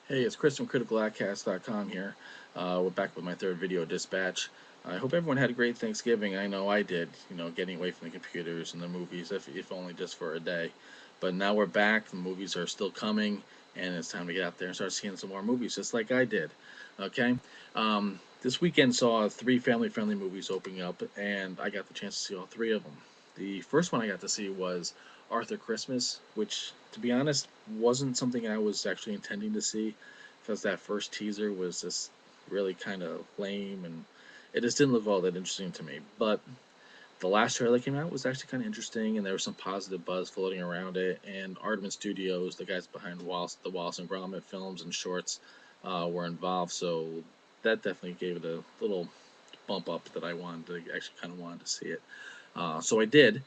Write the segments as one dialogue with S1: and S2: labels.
S1: Hey, it's Chris from CriticalActCast.com here. We're back with my third video dispatch. I hope everyone had a great Thanksgiving. I know I did, getting away from the computers and the movies, if only just for a day. But now we're back, the movies are still coming, and it's time to get out there and start seeing some more movies, just like I did. Okay? This weekend saw three family friendly movies opening up, and I got the chance to see all three of them. The first one I got to see was Arthur Christmas, which, to be honest, wasn't something I was actually intending to see because that first teaser was just really kind of lame and it just didn't look all that interesting to me. But the last trailer that came out was actually kind of interesting, and there was some positive buzz floating around it. And Aardman Studios, the guys behind the Wallace and Gromit films and shorts, were involved, so that definitely gave it a little bump up that I wanted to actually kind of wanted to see it. So I did,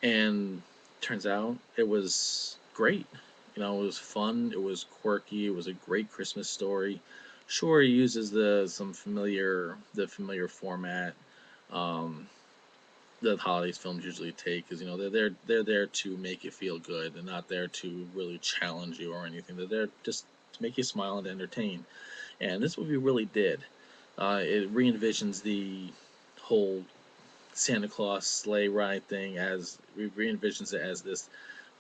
S1: and turns out it was great. It was fun. It was quirky. It was a great Christmas story. Sure, it uses the familiar format um, that holidays films usually take, because they're there to make you feel good. They're not there to really challenge you or anything. They're there just to make you smile and entertain. And this movie really did. It re-envisions the whole Santa Claus sleigh ride thing, as re-envisions it as this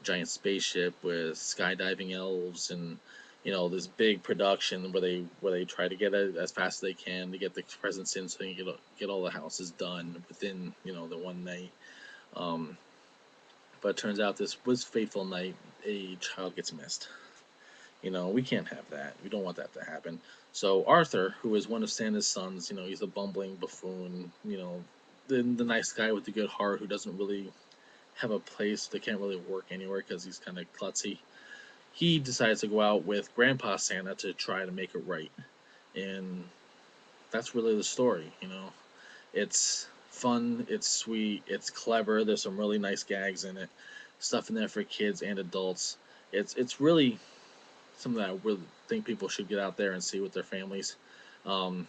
S1: giant spaceship with skydiving elves and this big production where they try to get it as fast as they can to get the presents in so they can get all the houses done within the one night. Um, but it turns out this was fateful night. A child gets missed. We can't have that. We don't want that to happen. So Arthur, who is one of Santa's sons, he's a bumbling buffoon. The nice guy with the good heart who doesn't really have a place that can't really work anywhere because he's kind of klutzy. He decides to go out with Grandpa Santa to try to make it right, and that's really the story. It's fun, it's sweet, it's clever. There's some really nice gags in it, stuff in there for kids and adults. It's really something that I really think people should get out there and see with their families. Um,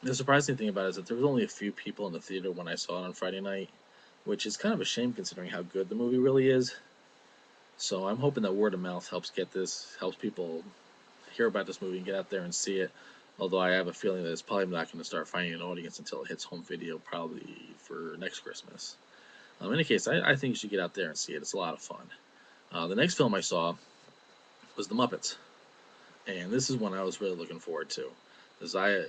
S1: the surprising thing about it is that there was only a few people in the theater when I saw it on Friday night, which is kind of a shame considering how good the movie really is. So I'm hoping that word of mouth helps people hear about this movie and get out there and see it. Although I have a feeling that it's probably not going to start finding an audience until it hits home video, probably for next Christmas. In any case, I think you should get out there and see it. It's a lot of fun. The next film I saw was The Muppets, and this is one I was really looking forward to, because I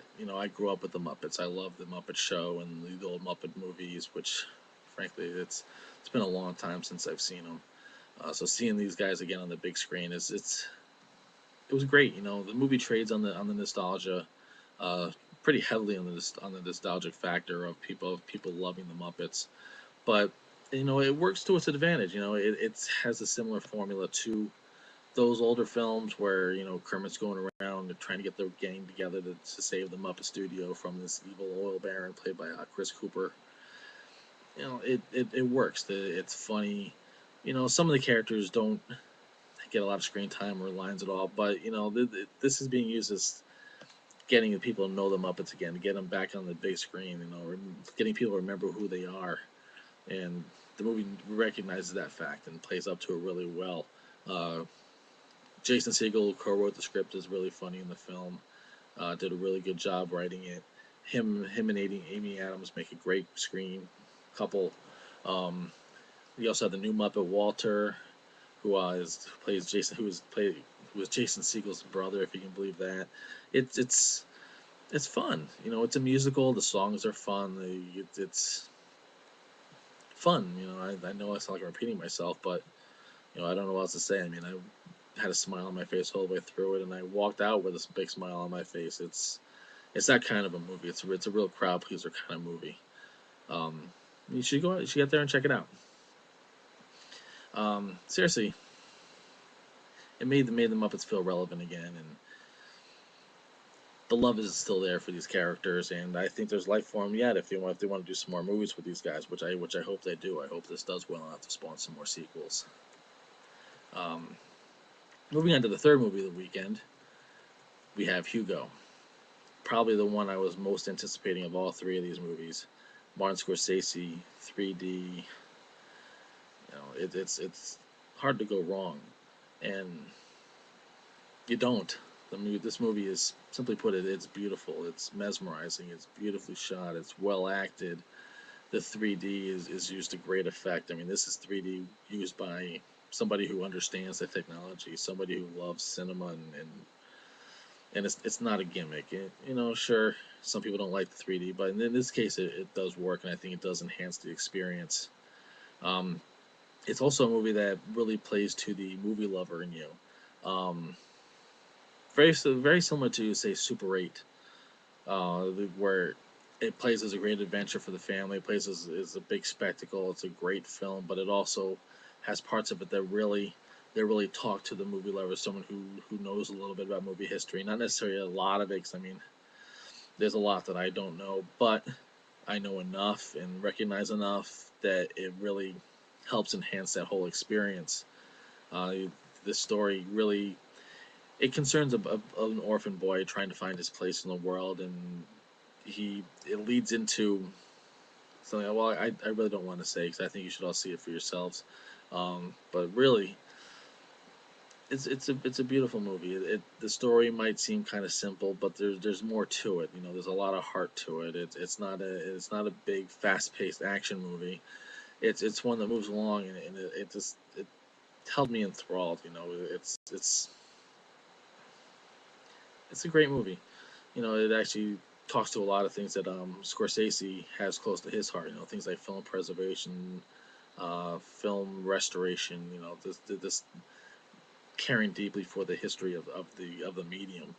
S1: grew up with the Muppets. I love the Muppet Show and the old Muppet movies, which, frankly, it's been a long time since I've seen them. So seeing these guys again on the big screen it was great. The movie trades on the nostalgia, uh, pretty heavily on the nostalgic factor of people loving the Muppets, but it works to its advantage. It has a similar formula to those older films where Kermit's going around and trying to get the gang together to save the Muppet Studio from this evil oil baron played by Chris Cooper. It works. It's funny. Some of the characters don't get a lot of screen time or lines at all. But this is being used as getting the people to know the Muppets again, to get them back on the big screen. Getting people to remember who they are, and the movie recognizes that fact and plays up to it really well. Uh, Jason Segel co-wrote the script, is really funny in the film. Did a really good job writing it. Him and Amy Adams make a great screen couple. Um, we also have the new Muppet Walter, who plays Jason, who was Jason Segel's brother, if you can believe that. It's fun. It's a musical. The songs are fun. It's fun. I know I sound like I'm repeating myself, but I don't know what else to say. I mean, I had a smile on my face all the way through it, and I walked out with a big smile on my face. It's that kind of a movie. It's a real crowd pleaser kind of movie. Um, you should go. You should get there and check it out. Seriously, it made the Muppets feel relevant again, and the love is still there for these characters, and I think there's life for them yet if they want to do some more movies with these guys, which I hope they do. I hope this does well enough to spawn some more sequels. Um, Moving on to the third movie of the weekend, we have Hugo, probably the one I was most anticipating of all three of these movies. Martin Scorsese, 3D. It's hard to go wrong, and you don't. This movie is, simply put it, it's beautiful. It's mesmerizing. It's beautifully shot. It's well acted. The 3D is used to great effect. I mean, this is 3D used by somebody who understands the technology, somebody who loves cinema, and it's not a gimmick. Sure, some people don't like the 3D, but in this case, it does work, and I think it does enhance the experience. Um, it's also a movie that really plays to the movie lover in you. Um, very similar to, say, Super 8, where it plays as a great adventure for the family. It plays as a big spectacle. It's a great film, but it also has parts of it that really talk to the movie lover, someone who knows a little bit about movie history. Not necessarily a lot of it, 'cause, I mean, there's a lot that I don't know, but I know enough and recognize enough that it really helps enhance that whole experience. Uh, the story really, it concerns an orphan boy trying to find his place in the world, and it leads into something. Well, I really don't want to say, because I think you should all see it for yourselves. But really, it's a beautiful movie. The story might seem kind of simple, but there's more to it. There's a lot of heart to it. It's not a big fast paced action movie. It's one that moves along, and it held me enthralled. It's a great movie. It actually talks to a lot of things that Scorsese has close to his heart. Things like film preservation, film restoration. This caring deeply for the history of the medium.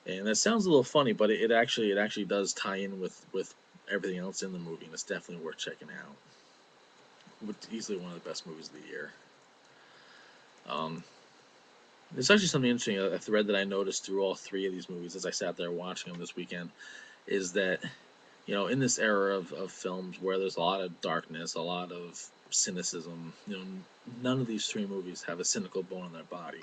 S1: And that sounds a little funny, but it actually does tie in with everything else in the movie, and it's definitely worth checking out. Easily one of the best movies of the year. Um, there's actually something interesting. A thread that I noticed through all three of these movies as I sat there watching them this weekend is that in this era of films where there's a lot of darkness, a lot of cynicism, none of these three movies have a cynical bone in their body.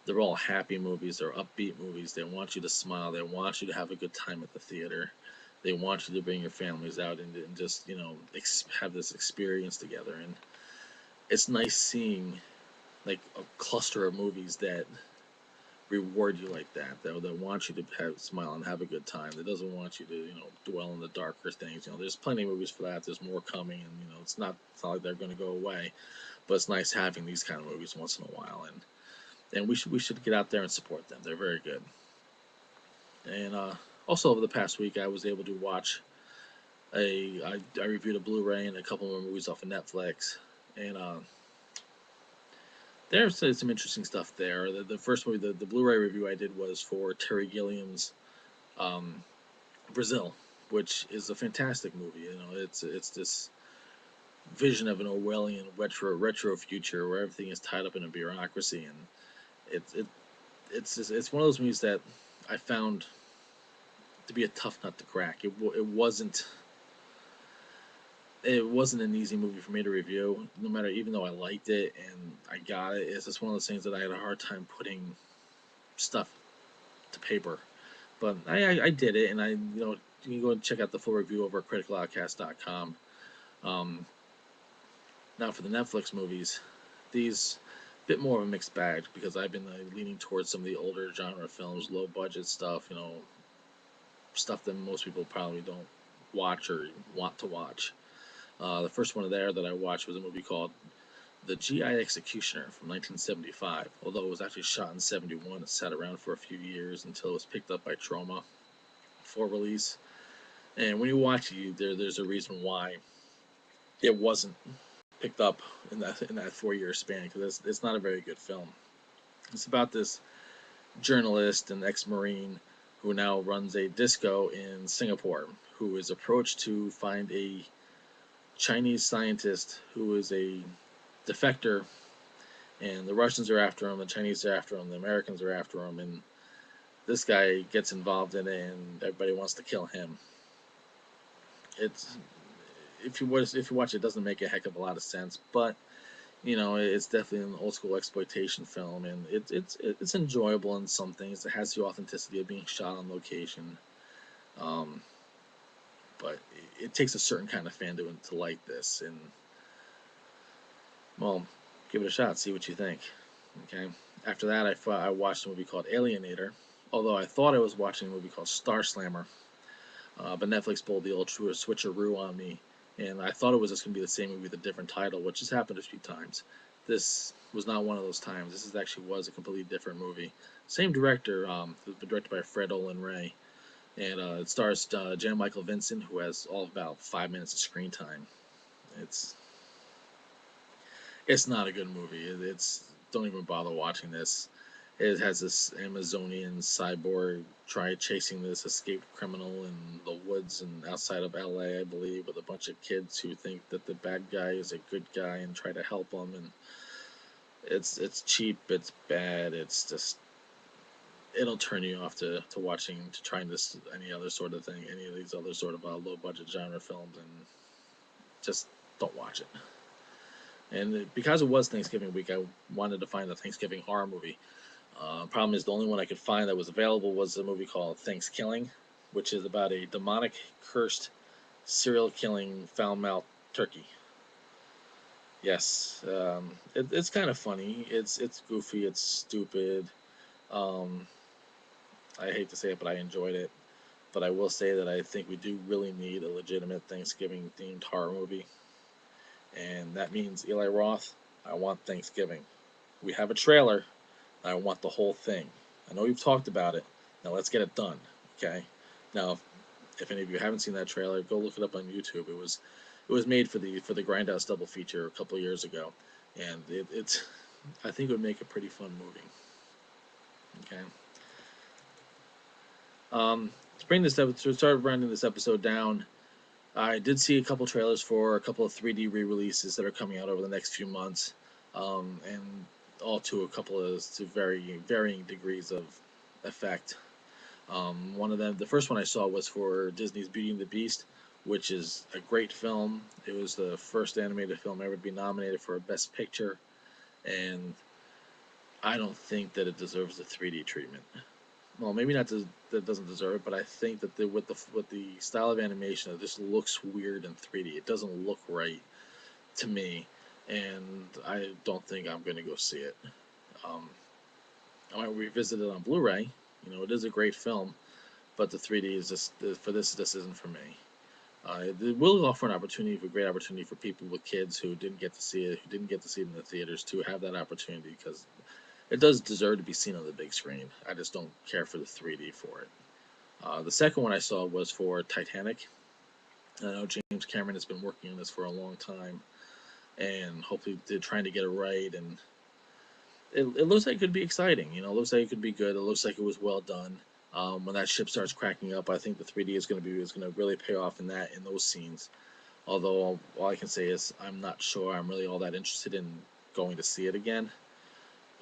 S1: They're all happy movies. They're upbeat movies. They want you to smile. They want you to have a good time at the theater. They want you to bring your families out and just have this experience together. And it's nice seeing like a cluster of movies that reward you like that want you to smile and have a good time. That doesn't want you to dwell in the darker things. There's plenty of movies for that. There's more coming, and it's not like they're going to go away. But it's nice having these kind of movies once in a while, and we should get out there and support them. They're very good. And also over the past week, I was able to watch I reviewed a Blu-ray and a couple more movies off of Netflix, and there's some interesting stuff there. The first movie, the Blu-ray review I did was for Terry Gilliam's um, Brazil, which is a fantastic movie. It's this vision of an Orwellian retro future where everything is tied up in a bureaucracy, and it's one of those movies that I found to be a tough nut to crack. It wasn't an easy movie for me to review. No matter, even though I liked it and I got it, it's just one of those things that I had a hard time putting stuff to paper. But I did it, and you can go and check out the full review over at criticaloutcast.com. Um, Now for the Netflix movies, these bit more of a mixed bag because I've been leaning towards some of the older genre films, low budget stuff, stuff that most people probably don't watch or want to watch. The first one there that I watched was a movie called The GI Executioner from 1975. Although it was actually shot in 71, it sat around for a few years until it was picked up by Troma for release. And when you watch it, there's a reason why it wasn't picked up in that 4 year span, because it's not a very good film. It's about this journalist and ex-marine who now runs a disco in Singapore, who is approached to find a Chinese scientist who is a defector, and the Russians are after him, the Chinese are after him, the Americans are after him, and this guy gets involved in it, and everybody wants to kill him. It's if you watch it, it doesn't make a heck of a lot of sense, but it's definitely an old school exploitation film, and it's enjoyable in some things. It has the authenticity of being shot on location, um, but it takes a certain kind of fan to like this, and well, give it a shot, see what you think. Okay. After that, I watched a movie called Alienator, Although I thought I was watching a movie called Star Slammer, but Netflix pulled the old switcheroo on me, and I thought it was just going to be the same movie with a different title, which has happened a few times. This was not one of those times. This is actually was a completely different movie. Same director, directed by Fred Olin Ray, and it stars Jan Michael Vincent, who has all of about 5 minutes of screen time. It's it's not a good movie. It's don't even bother watching this. It has this Amazonian cyborg try chasing this escaped criminal in the woods and outside of LA, I believe, with a bunch of kids who think that the bad guy is a good guy and try to help him. And it's cheap, it's bad, it's just it'll turn you off to watching to trying this any other sort of thing, any of these other sort of low budget genre films, and just don't watch it. And because it was Thanksgiving week, I wanted to find a Thanksgiving horror movie. Problem is, the only one I could find that was available was a movie called Thanksgiving, which is about a demonic, cursed, serial killing, foul mouthed turkey. Yes, it's kind of funny. It's goofy. It's stupid. Um, I hate to say it, but I enjoyed it. But I will say that I think we do really need a legitimate Thanksgiving themed horror movie, and that means Eli Roth. I want Thanksgiving. We have a trailer. I want the whole thing. I know you've talked about it. Now let's get it done. Okay. Now, if any of you haven't seen that trailer, go look it up on YouTube. It was made for the Grindhouse double feature a couple years ago, and it's I think it would make a pretty fun movie. Okay. To bring this up, to start running this episode down, I did see a couple trailers for a couple of 3D re-releases that are coming out over the next few months, and all to a couple of to varying degrees of effect. One of them, the first one I saw was for Disney's Beauty and the Beast, which is a great film. It was the first animated film ever to be nominated for a Best Picture, and I don't think that it deserves the 3D treatment. Well, maybe not that doesn't deserve it, but I think that with the style of animation, it just looks weird in 3D. It doesn't look right to me, and I don't think I'm going to go see it. Um, I might revisit it on Blu-ray. You know, it is a great film, but the 3D is just for this. This isn't for me. It will offer an opportunity, a great opportunity for people with kids who didn't get to see it, who didn't get to see it in the theaters, to have that opportunity because it does deserve to be seen on the big screen. I just don't care for the 3D for it. The second one I saw was for Titanic. I know James Cameron has been working on this for a long time, and hopefully they're trying to get it right. And it looks like it could be exciting. You know, it looks like it could be good. It looks like it was well done. When that ship starts cracking up, I think the 3D is going to really pay off in those scenes. Although all I can say is I'm not sure I'm really all that interested in going to see it again.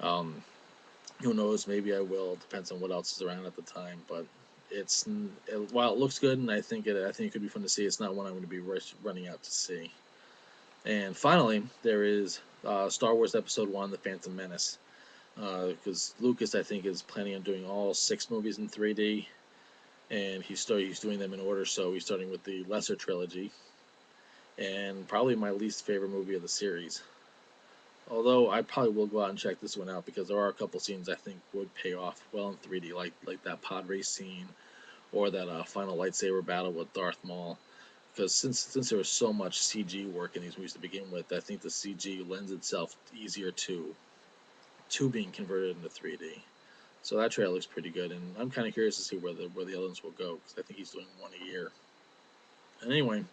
S1: Um, who knows? Maybe I will. Depends on what else is around at the time. But while it looks good and I think it could be fun to see. It's not one I'm going to be running out to see. And finally, there is Star Wars Episode One: The Phantom Menace. Because Lucas, I think, is planning on doing all 6 movies in 3D, and he's doing them in order. So he's starting with the lesser trilogy, and probably my least favorite movie of the series. Although I probably will go out and check this one out because there are a couple scenes I think would pay off well in 3D, like that pod race scene or that final lightsaber battle with Darth Maul. Because since there was so much CG work in these movies to begin with, I think the CG lends itself easier to being converted into 3D. So that trailer looks pretty good, and I'm kind of curious to see where the other ones will go because I think he's doing one a year. And anyway,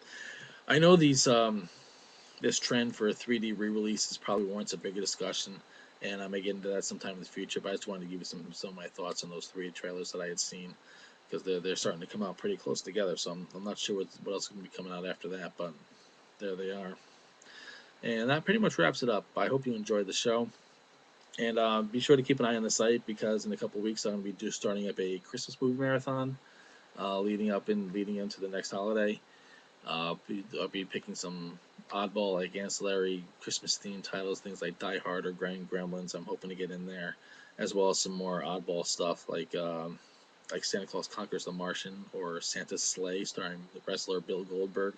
S1: I know this trend for 3D re-releases probably warrants a bigger discussion, and I may get into that sometime in the future. But I just wanted to give you some of my thoughts on those 3 trailers that I had seen because they're starting to come out pretty close together. So I'm not sure what else is going to be coming out after that, but there they are. And that pretty much wraps it up. I hope you enjoyed the show. And be sure to keep an eye on the site because in a couple weeks I'm going to be just starting up a Christmas movie marathon, leading into the next holiday. I'll be picking some oddball, like ancillary Christmas themed titles, things like Die Hard or Gremlins. I'm hoping to get in there, as well as some more oddball stuff like Santa Claus Conquers the Martian or Santa's Sleigh, starring the wrestler Bill Goldberg.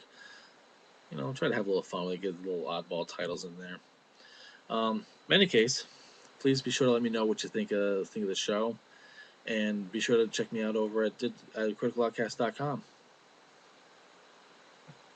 S1: You know, try to have a little fun with it, get little oddball titles in there. In any case, please be sure to let me know what you think of the show. And be sure to check me out over at critical outcast.com.